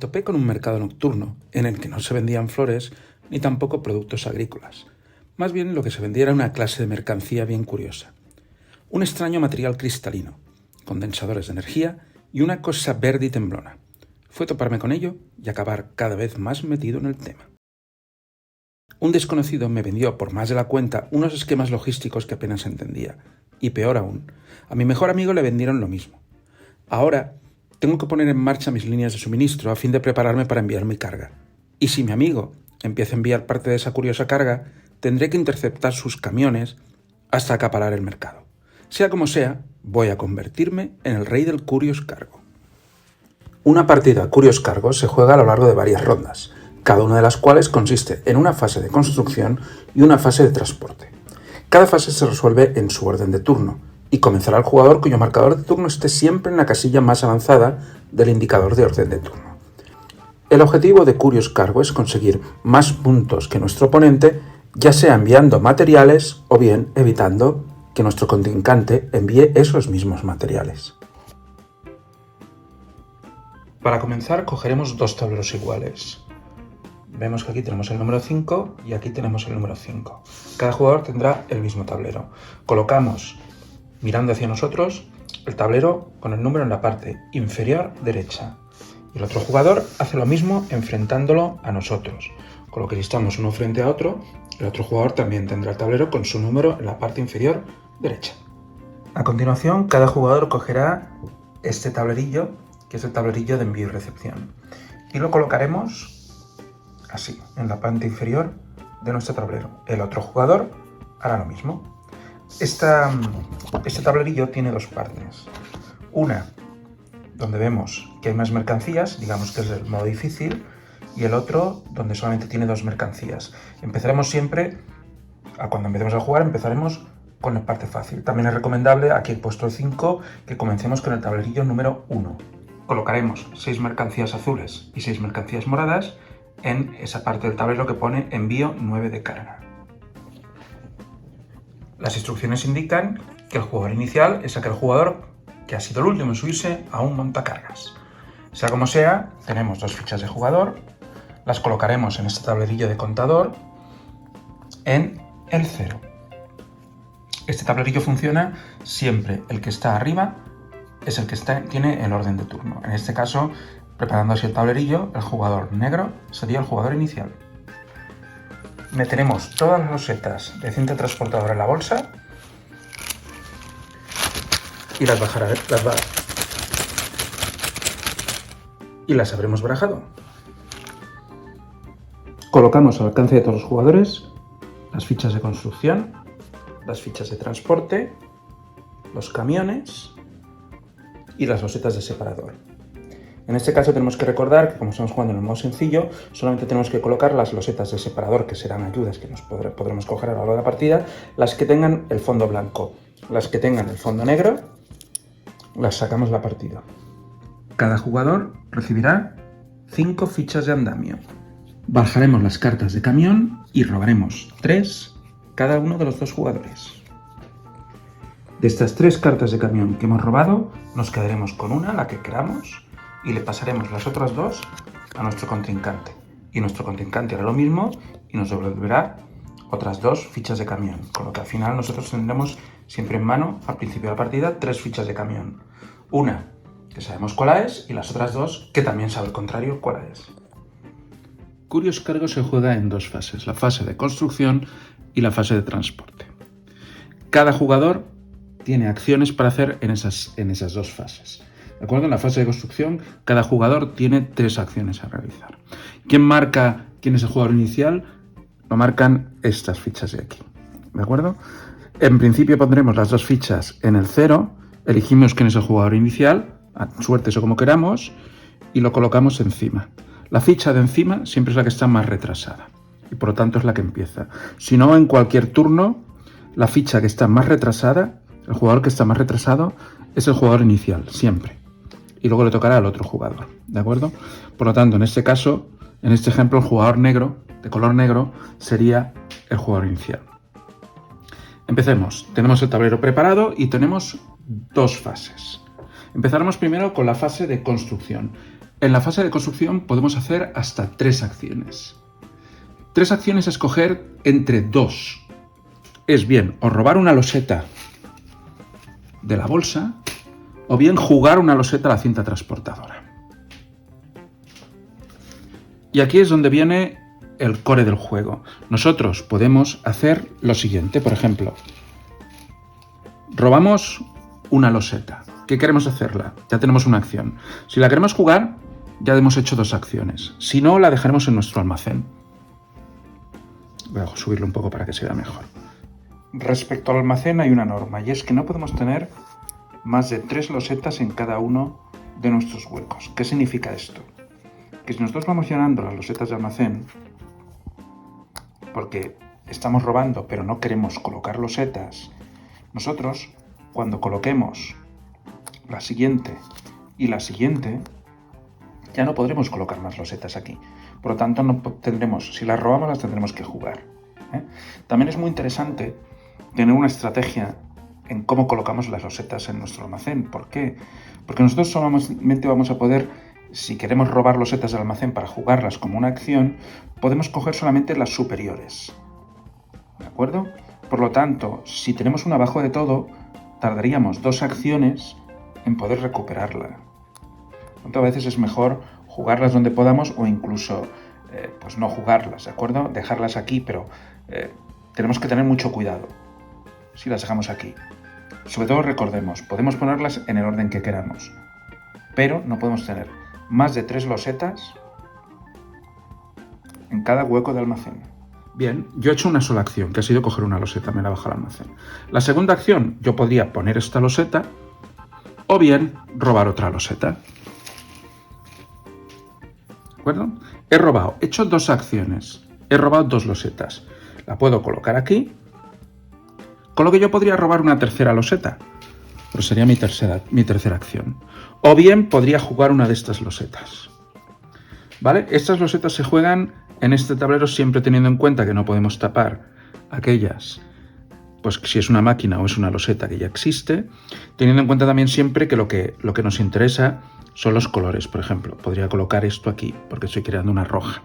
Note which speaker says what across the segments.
Speaker 1: topé con un mercado nocturno en el que no se vendían flores ni tampoco productos agrícolas. Más bien lo que se vendía era una clase de mercancía bien curiosa. Un extraño material cristalino, condensadores de energía y una cosa verde y temblona. Fue toparme con ello y acabar cada vez más metido en el tema. Un desconocido me vendió por más de la cuenta unos esquemas logísticos que apenas entendía. Y peor aún, a mi mejor amigo le vendieron lo mismo. Ahora tengo que poner en marcha mis líneas de suministro a fin de prepararme para enviar mi carga. Y si mi amigo empieza a enviar parte de esa curiosa carga, tendré que interceptar sus camiones hasta acaparar el mercado. Sea como sea, voy a convertirme en el rey del Curious Cargo. Una partida Curious Cargo se juega a lo largo de varias rondas, cada una de las cuales consiste en una fase de construcción y una fase de transporte. Cada fase se resuelve en su orden de turno, y comenzará el jugador cuyo marcador de turno esté siempre en la casilla más avanzada del indicador de orden de turno. El objetivo de Curious Cargo es conseguir más puntos que nuestro oponente, ya sea enviando materiales o bien evitando que nuestro contrincante envíe esos mismos materiales. Para comenzar cogeremos dos tableros iguales. Vemos que aquí tenemos el número 5 y aquí tenemos el número 5. Cada jugador tendrá el mismo tablero. Colocamos, mirando hacia nosotros, el tablero con el número en la parte inferior derecha. Y el otro jugador hace lo mismo enfrentándolo a nosotros. Con lo que si estamos uno frente a otro, el otro jugador también tendrá el tablero con su número en la parte inferior derecha. A continuación, cada jugador cogerá este tablerillo, que es el tablerillo de envío y recepción. Y lo colocaremos así, en la parte inferior de nuestro tablero. El otro jugador hará lo mismo. Este tablerillo tiene dos partes. Una donde vemos que hay más mercancías, digamos que es el modo difícil, y el otro donde solamente tiene dos mercancías. Empezaremos siempre, cuando empecemos a jugar, empezaremos con la parte fácil. También es recomendable, aquí he puesto el 5, que comencemos con el tablerillo número 1. Colocaremos 6 mercancías azules y 6 mercancías moradas en esa parte del tablero que pone envío 9 de carga. Las instrucciones indican que el jugador inicial es aquel jugador que ha sido el último en subirse a un montacargas. Sea como sea, tenemos dos fichas de jugador, las colocaremos en este tablerillo de contador en el 0. Este tablerillo funciona siempre el que está arriba es el que tiene el orden de turno. En este caso, preparando así el tablerillo, el jugador negro sería el jugador inicial. Meteremos todas las losetas de cinta transportadora en la bolsa y las habremos barajado. Colocamos al alcance de todos los jugadores las fichas de construcción, las fichas de transporte, los camiones y las losetas de separador. En este caso tenemos que recordar que como estamos jugando en el modo sencillo, solamente tenemos que colocar las losetas de separador, que serán ayudas que nos podremos coger a lo largo de la partida, las que tengan el fondo blanco. Las que tengan el fondo negro, las sacamos de la partida. Cada jugador recibirá 5 fichas de andamio. Barajaremos las cartas de camión y robaremos 3 cada uno de los dos jugadores. De estas 3 cartas de camión que hemos robado, nos quedaremos con una, la que queramos, y le pasaremos las otras 2 a nuestro contrincante. Y nuestro contrincante hará lo mismo y nos devolverá otras 2 fichas de camión. Con lo que al final nosotros tendremos siempre en mano, al principio de la partida, 3 fichas de camión. Una que sabemos cuál es y las otras 2 que también sabe el contrario cuál es. Curious Cargo se juega en 2 fases, la fase de construcción y la fase de transporte. Cada jugador tiene acciones para hacer en esas 2 fases. ¿De acuerdo? En la fase de construcción, cada jugador tiene 3 acciones a realizar. ¿Quién marca quién es el jugador inicial? Lo marcan estas fichas de aquí. ¿De acuerdo? En principio pondremos las 2 fichas en el 0, elegimos quién es el jugador inicial, a suertes o como queramos, y lo colocamos encima. La ficha de encima siempre es la que está más retrasada, y por lo tanto es la que empieza. Si no, en cualquier turno, la ficha que está más retrasada, el jugador que está más retrasado, es el jugador inicial, siempre. Y luego le tocará al otro jugador, ¿de acuerdo? Por lo tanto, en este caso, en este ejemplo, el jugador negro, de color negro, sería el jugador inicial. Empecemos. Tenemos el tablero preparado y tenemos 2 fases. Empezaremos primero con la fase de construcción. en la fase de construcción podemos hacer hasta 3 acciones. 3 acciones a escoger entre 2. Es bien o robar una loseta de la bolsa o bien jugar una loseta a la cinta transportadora. Y aquí es donde viene el core del juego. Nosotros podemos hacer lo siguiente, por ejemplo, robamos una loseta. ¿Qué queremos hacerla? Ya tenemos una acción. Si la queremos jugar, ya hemos hecho 2 acciones. Si no, la dejaremos en nuestro almacén. Voy a subirlo un poco para que se vea mejor. Respecto al almacén hay una norma, y es que no podemos tener más de 3 losetas en cada uno de nuestros huecos. ¿Qué significa esto? Que si nosotros vamos llenando las losetas de almacén, porque estamos robando pero no queremos colocar losetas, nosotros cuando coloquemos la siguiente y la siguiente, ya no podremos colocar más losetas aquí. Por lo tanto, no tendremos, si las robamos las tendremos que jugar. También es muy interesante tener una estrategia en cómo colocamos las losetas en nuestro almacén. ¿Por qué? Porque nosotros solamente vamos a poder, si queremos robar losetas del almacén para jugarlas como una acción, podemos coger solamente las superiores. ¿De acuerdo? Por lo tanto, si tenemos una abajo de todo, tardaríamos 2 acciones en poder recuperarla. A veces es mejor jugarlas donde podamos o incluso pues no jugarlas, ¿de acuerdo? Dejarlas aquí, pero tenemos que tener mucho cuidado si las dejamos aquí. Sobre todo recordemos, podemos ponerlas en el orden que queramos, pero no podemos tener más de 3 losetas en cada hueco de almacén. Bien, yo he hecho una sola acción, que ha sido coger una loseta, me la bajo al almacén. La segunda acción, yo podría poner esta loseta o bien robar otra loseta. ¿De acuerdo? He robado, he hecho 2 acciones, he robado 2 losetas. La puedo colocar aquí, con lo que yo podría robar una tercera loseta, pero sería mi tercera acción. O bien podría jugar una de estas losetas. ¿Vale? Estas losetas se juegan en este tablero siempre teniendo en cuenta que no podemos tapar aquellas, pues si es una máquina o es una loseta que ya existe, teniendo en cuenta también siempre que lo que nos interesa son los colores. Por ejemplo, podría colocar esto aquí, porque estoy creando una roja.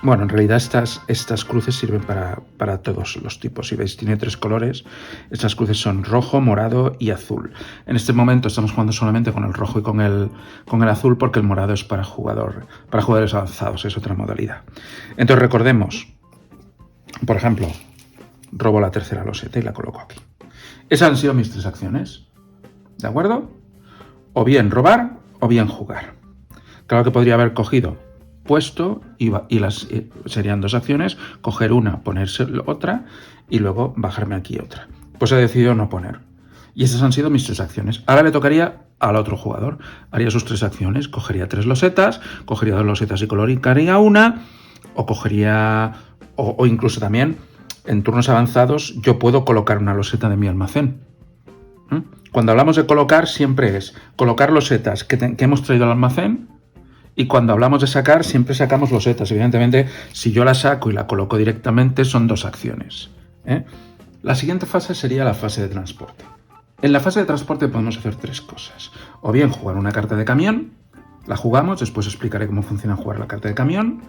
Speaker 1: Bueno, en realidad estas cruces sirven para todos los tipos. Si veis, tiene 3 colores. Estas cruces son rojo, morado y azul. En este momento estamos jugando solamente con el rojo y con el azul, porque el morado es para jugadores avanzados, es otra modalidad. Entonces recordemos, por ejemplo, robo la tercera loseta y la coloco aquí. Esas han sido mis 3 acciones. ¿De acuerdo? O bien robar o bien jugar. Claro que podría haber cogido, puesto y serían 2 acciones, coger una, ponerse otra y luego bajarme aquí otra. Pues he decidido no poner. Y esas han sido mis 3 acciones. Ahora le tocaría al otro jugador. Haría sus 3 acciones, cogería 3 losetas, cogería 2 losetas y colocaría una, o cogería, o incluso también en turnos avanzados yo puedo colocar una loseta de mi almacén. Cuando hablamos de colocar siempre es colocar losetas que hemos traído al almacén. Y cuando hablamos de sacar, siempre sacamos losetas. Evidentemente, si yo la saco y la coloco directamente, son 2 acciones. La siguiente fase sería la fase de transporte. En la fase de transporte podemos hacer 3 cosas. O bien jugar una carta de camión, la jugamos, después explicaré cómo funciona jugar la carta de camión.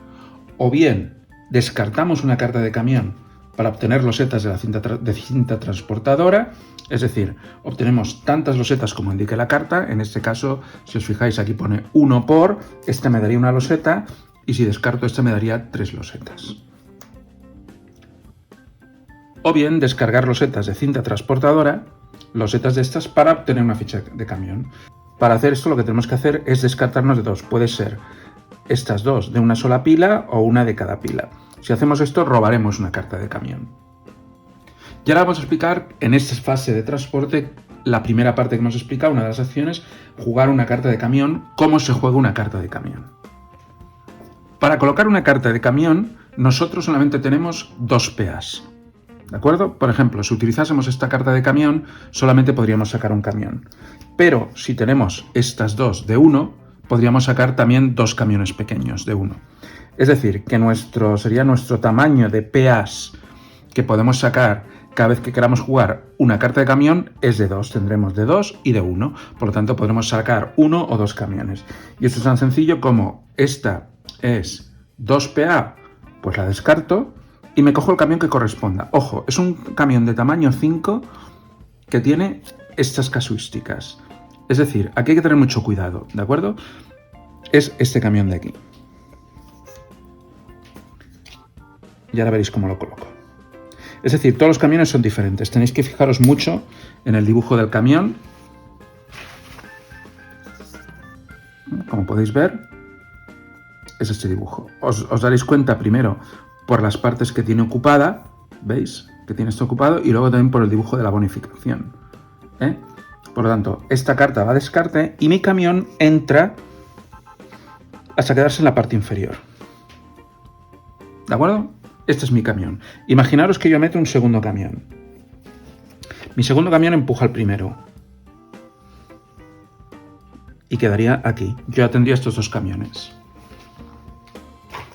Speaker 1: O bien descartamos una carta de camión para obtener losetas de la cinta transportadora. Es decir, obtenemos tantas losetas como indique la carta. En este caso, si os fijáis, aquí pone 1 por, este me daría una loseta, y si descarto este me daría 3 losetas. O bien descargar losetas de cinta transportadora, losetas de estas, para obtener una ficha de camión. Para hacer esto lo que tenemos que hacer es descartarnos de 2. Puede ser estas 2 de una sola pila o una de cada pila. Si hacemos esto, robaremos una carta de camión. Y ahora vamos a explicar en esta fase de transporte la primera parte que hemos explicado, una de las acciones, jugar una carta de camión, cómo se juega una carta de camión. Para colocar una carta de camión, nosotros solamente tenemos 2 PAs. ¿De acuerdo? Por ejemplo, si utilizásemos esta carta de camión, solamente podríamos sacar un camión. Pero si tenemos estas 2 de 1, podríamos sacar también 2 camiones pequeños de 1. Es decir, que sería nuestro tamaño de PAs que podemos sacar cada vez que queramos jugar una carta de camión es de 2, tendremos de 2 y de 1, por lo tanto podremos sacar 1 o 2 camiones. Y esto es tan sencillo como esta es 2PA, pues la descarto y me cojo el camión que corresponda. Ojo, es un camión de tamaño 5 que tiene estas casuísticas. Es decir, aquí hay que tener mucho cuidado, ¿de acuerdo? Es este camión de aquí. Y ahora veréis cómo lo coloco. Es decir, todos los camiones son diferentes. Tenéis que fijaros mucho en el dibujo del camión. Como podéis ver, es este dibujo. Os daréis cuenta primero por las partes que tiene ocupada, ¿veis? Que tiene esto ocupado, y luego también por el dibujo de la bonificación. Por lo tanto, esta carta va a descarte y mi camión entra hasta quedarse en la parte inferior. ¿De acuerdo? Este es mi camión. Imaginaros que yo meto un segundo camión. Mi segundo camión empuja al primero. Y quedaría aquí. Yo ya tendría estos 2 camiones.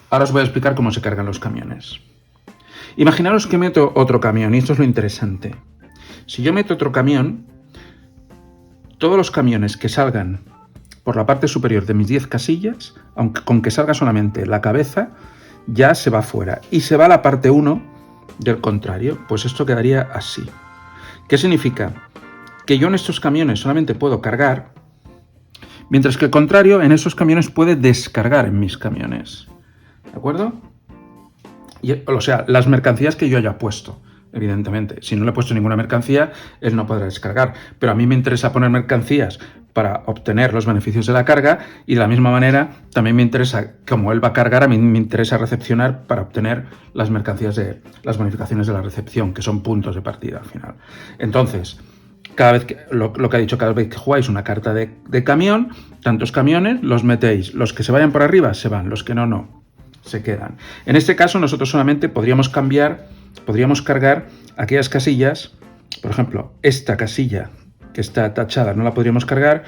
Speaker 1: Ahora os voy a explicar cómo se cargan los camiones. Imaginaros que meto otro camión, y esto es lo interesante. Si yo meto otro camión, todos los camiones que salgan por la parte superior de mis 10 casillas, aunque con que salga solamente la cabeza, ya se va fuera y se va a la parte 1 del contrario. Pues esto quedaría así. ¿Qué significa? Que yo en estos camiones solamente puedo cargar, mientras que el contrario en esos camiones puede descargar en mis camiones. ¿De acuerdo? O sea, las mercancías que yo haya puesto, evidentemente. Si no le he puesto ninguna mercancía, él no podrá descargar. Pero a mí me interesa poner mercancías para obtener los beneficios de la carga, y de la misma manera también me interesa, como él va a cargar, a mí me interesa recepcionar para obtener las mercancías de las bonificaciones de la recepción, que son puntos de partida al final. Entonces, cada vez que, lo que ha dicho, cada vez que jugáis una carta de camión, tantos camiones, los metéis. Los que se vayan por arriba se van, los que no, no, se quedan. En este caso nosotros solamente podríamos cargar aquellas casillas, por ejemplo, esta casilla que está tachada no la podríamos cargar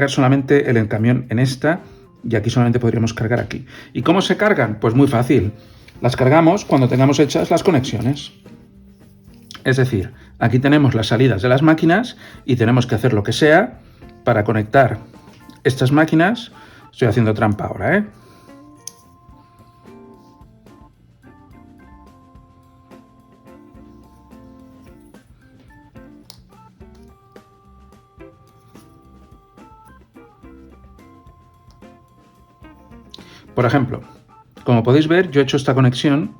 Speaker 1: solamente el camión en esta, y aquí solamente podríamos cargar aquí. ¿Y cómo se cargan? Pues muy fácil. Las cargamos cuando tengamos hechas las conexiones. Es decir, aquí tenemos las salidas de las máquinas y tenemos que hacer lo que sea para conectar estas máquinas. Estoy haciendo trampa ahora, ¿eh? Por ejemplo, como podéis ver, yo he hecho esta conexión,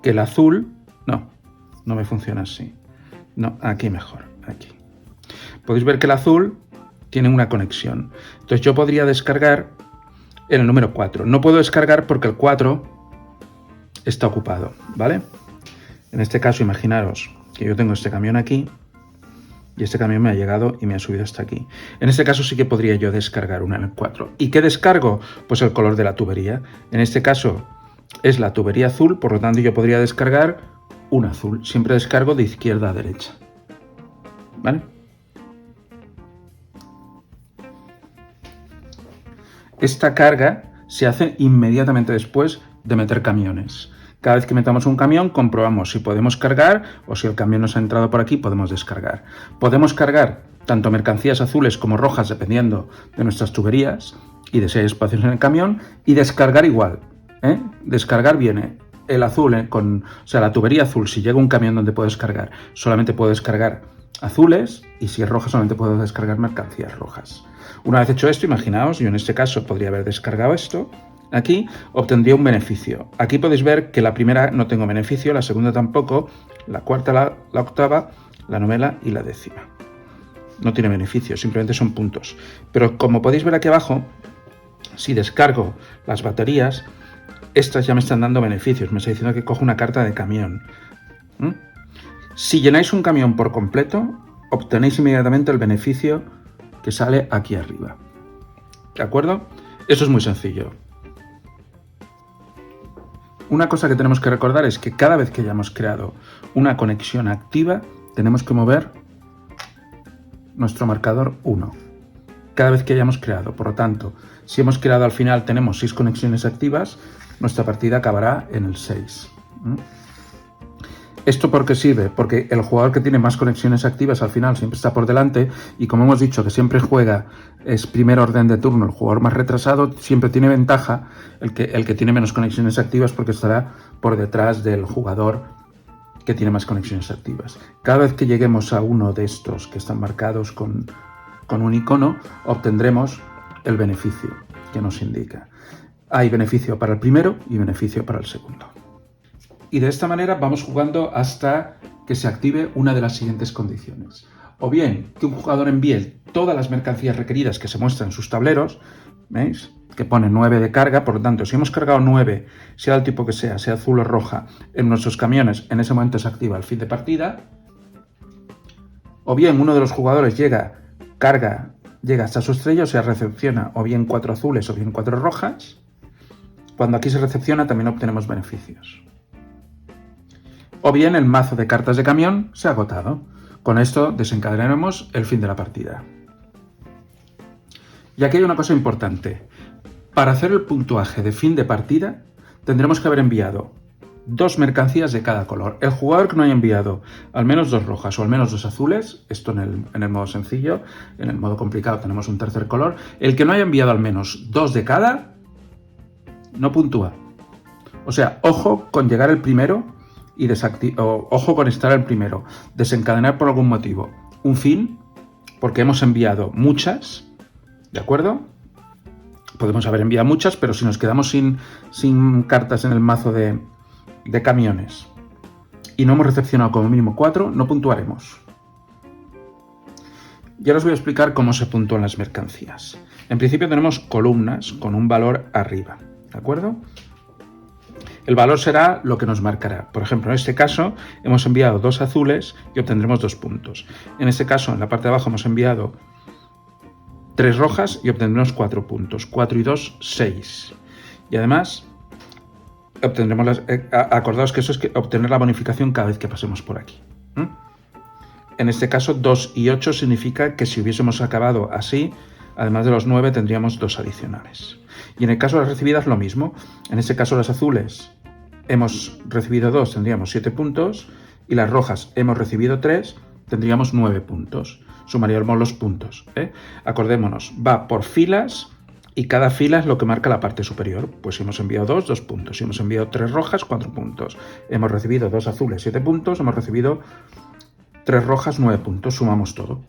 Speaker 1: que el azul... No me funciona así. No, aquí mejor, aquí. Podéis ver que el azul tiene una conexión. Entonces yo podría descargar en el número 4. No puedo descargar porque el 4 está ocupado, ¿vale? En este caso, imaginaros que yo tengo este camión aquí, y este camión me ha llegado y me ha subido hasta aquí. En este caso sí que podría yo descargar una en el 4. ¿Y qué descargo? Pues el color de la tubería. En este caso es la tubería azul, por lo tanto yo podría descargar un azul. Siempre descargo de izquierda a derecha. ¿Vale? Esta carga se hace inmediatamente después de meter camiones. Cada vez que metamos un camión, comprobamos si podemos cargar, o si el camión nos ha entrado por aquí, podemos descargar. Podemos cargar tanto mercancías azules como rojas, dependiendo de nuestras tuberías y de si hay espacios en el camión, y descargar igual. Descargar viene el azul, o sea, la tubería azul. Si llega un camión donde puedo descargar, solamente puedo descargar azules, y si es roja, solamente puedo descargar mercancías rojas. Una vez hecho esto, imaginaos, yo en este caso podría haber descargado esto. Aquí obtendría un beneficio. Aquí podéis ver que la primera no tengo beneficio, la segunda tampoco, la cuarta, la octava, la novena y la décima. No tiene beneficio, simplemente son puntos. Pero como podéis ver aquí abajo, si descargo las baterías, estas ya me están dando beneficios. Me está diciendo que cojo una carta de camión. Si llenáis un camión por completo, obtenéis inmediatamente el beneficio que sale aquí arriba. ¿De acuerdo? Eso es muy sencillo. Una cosa que tenemos que recordar es que cada vez que hayamos creado una conexión activa, tenemos que mover nuestro marcador 1. Cada vez que hayamos creado. Por lo tanto, si hemos creado al final, tenemos 6 conexiones activas, nuestra partida acabará en el 6. ¿Esto por qué sirve? Porque el jugador que tiene más conexiones activas al final siempre está por delante y como hemos dicho que siempre juega, es primer orden de turno, el jugador más retrasado siempre tiene ventaja el que tiene menos conexiones activas porque estará por detrás del jugador que tiene más conexiones activas. Cada vez que lleguemos a uno de estos que están marcados con un icono, obtendremos el beneficio que nos indica. Hay beneficio para el primero y beneficio para el segundo. Y de esta manera vamos jugando hasta que se active una de las siguientes condiciones. O bien que un jugador envíe todas las mercancías requeridas que se muestran en sus tableros, ¿veis? Que pone 9 de carga, por lo tanto, si hemos cargado 9, sea el tipo que sea azul o roja, en nuestros camiones, en ese momento se activa el fin de partida. O bien uno de los jugadores llega hasta su estrella, o sea, recepciona o bien 4 azules o bien 4 rojas. Cuando aquí se recepciona también obtenemos beneficios. O bien el mazo de cartas de camión se ha agotado. Con esto desencadenaremos el fin de la partida. Y aquí hay una cosa importante. Para hacer el puntuaje de fin de partida tendremos que haber enviado 2 mercancías de cada color. El jugador que no haya enviado al menos 2 rojas o al menos 2 azules, esto en el modo sencillo, en el modo complicado tenemos un tercer color, el que no haya enviado al menos 2 de cada, no puntúa. O sea, ojo con llegar el primero y ojo con estar el primero, desencadenar por algún motivo un fin, porque hemos enviado muchas, ¿de acuerdo? Podemos haber enviado muchas, pero si nos quedamos sin cartas en el mazo de camiones y no hemos recepcionado como mínimo 4, no puntuaremos. Y ahora os voy a explicar cómo se puntúan las mercancías. En principio tenemos columnas con un valor arriba, ¿de acuerdo? El valor será lo que nos marcará. Por ejemplo, en este caso hemos enviado 2 azules y obtendremos 2 puntos. En este caso, en la parte de abajo hemos enviado 3 rojas y obtendremos 4 puntos. 4 y 2, 6. Y además, obtendremos acordaos que eso es obtener la bonificación cada vez que pasemos por aquí. En este caso, 2 y 8 significa que si hubiésemos acabado así, además de los 9, tendríamos 2 adicionales. Y en el caso de las recibidas, lo mismo. En este caso, las azules hemos recibido 2, tendríamos 7 puntos. Y las rojas hemos recibido 3, tendríamos 9 puntos. Sumaríamos los puntos. Acordémonos, va por filas y cada fila es lo que marca la parte superior. Pues si hemos enviado 2, 2 puntos. Si hemos enviado 3 rojas, 4 puntos. Hemos recibido 2 azules, 7 puntos. Hemos recibido 3 rojas, 9 puntos. Sumamos todo.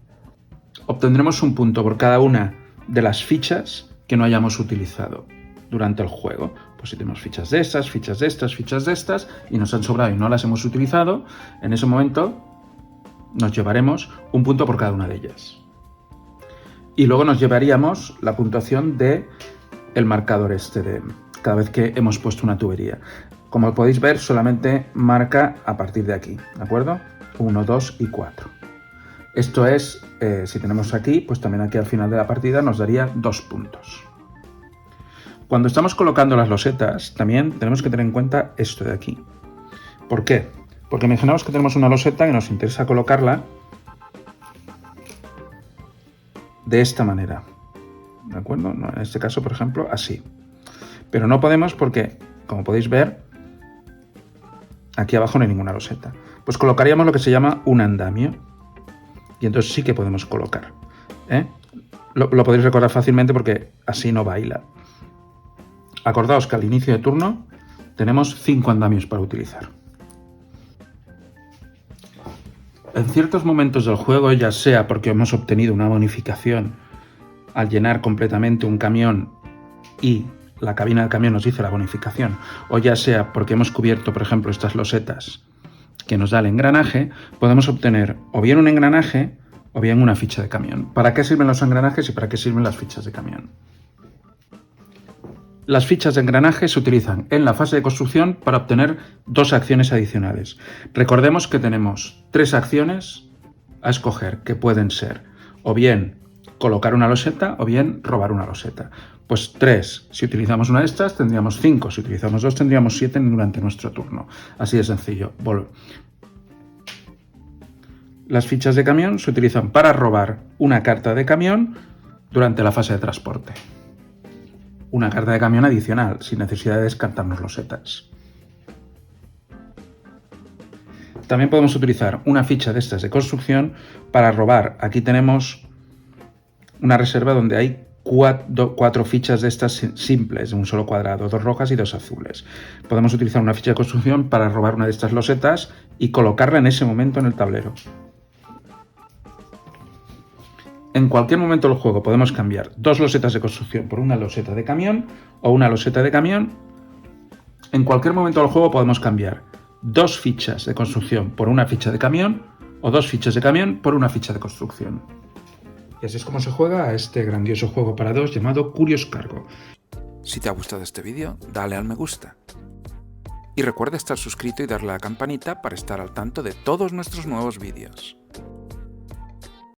Speaker 1: Obtendremos un punto por cada una de las fichas que no hayamos utilizado durante el juego. Pues si tenemos fichas de estas, fichas de estas, fichas de estas y nos han sobrado y no las hemos utilizado, en ese momento nos llevaremos un punto por cada una de ellas. Y luego nos llevaríamos la puntuación de el marcador de cada vez que hemos puesto una tubería. Como podéis ver, solamente marca a partir de aquí, ¿de acuerdo? 1, 2 y 4. Esto es, si tenemos aquí, pues también aquí al final de la partida nos daría 2 puntos. Cuando estamos colocando las losetas, también tenemos que tener en cuenta esto de aquí. ¿Por qué? Porque imaginamos que tenemos una loseta que nos interesa colocarla de esta manera. ¿De acuerdo? No, en este caso, por ejemplo, así. Pero no podemos porque, como podéis ver, aquí abajo no hay ninguna loseta. Pues colocaríamos lo que se llama un andamio. Y entonces sí que podemos colocar. Lo podéis recordar fácilmente porque así no baila. Acordaos que al inicio de turno tenemos 5 andamios para utilizar. En ciertos momentos del juego, ya sea porque hemos obtenido una bonificación al llenar completamente un camión y la cabina del camión nos dice la bonificación, o ya sea porque hemos cubierto, por ejemplo, estas losetas que nos da el engranaje, podemos obtener o bien un engranaje o bien una ficha de camión. ¿Para qué sirven los engranajes y para qué sirven las fichas de camión? Las fichas de engranaje se utilizan en la fase de construcción para obtener 2 acciones adicionales. Recordemos que tenemos 3 acciones a escoger, que pueden ser o bien colocar una loseta o bien robar una loseta. Pues 3, si utilizamos una de estas tendríamos 5, si utilizamos 2 tendríamos 7 durante nuestro turno. Así de sencillo. Las fichas de camión se utilizan para robar una carta de camión durante la fase de transporte. Una carta de camión adicional, sin necesidad de descartarnos losetas. También podemos utilizar una ficha de estas de construcción para robar. Aquí tenemos una reserva donde hay cuatro fichas de estas simples, de un solo cuadrado, 2 rojas y 2 azules. Podemos utilizar una ficha de construcción para robar una de estas losetas y colocarla en ese momento en el tablero. En cualquier momento del juego podemos cambiar 2 losetas de construcción por una loseta de camión o una loseta de camión. En cualquier momento del juego podemos cambiar 2 fichas de construcción por una ficha de camión o 2 fichas de camión por una ficha de construcción. Y así es como se juega a este grandioso juego para 2 llamado Curious Cargo.
Speaker 2: Si te ha gustado este vídeo, dale al me gusta. Y recuerda estar suscrito y darle a la campanita para estar al tanto de todos nuestros nuevos vídeos.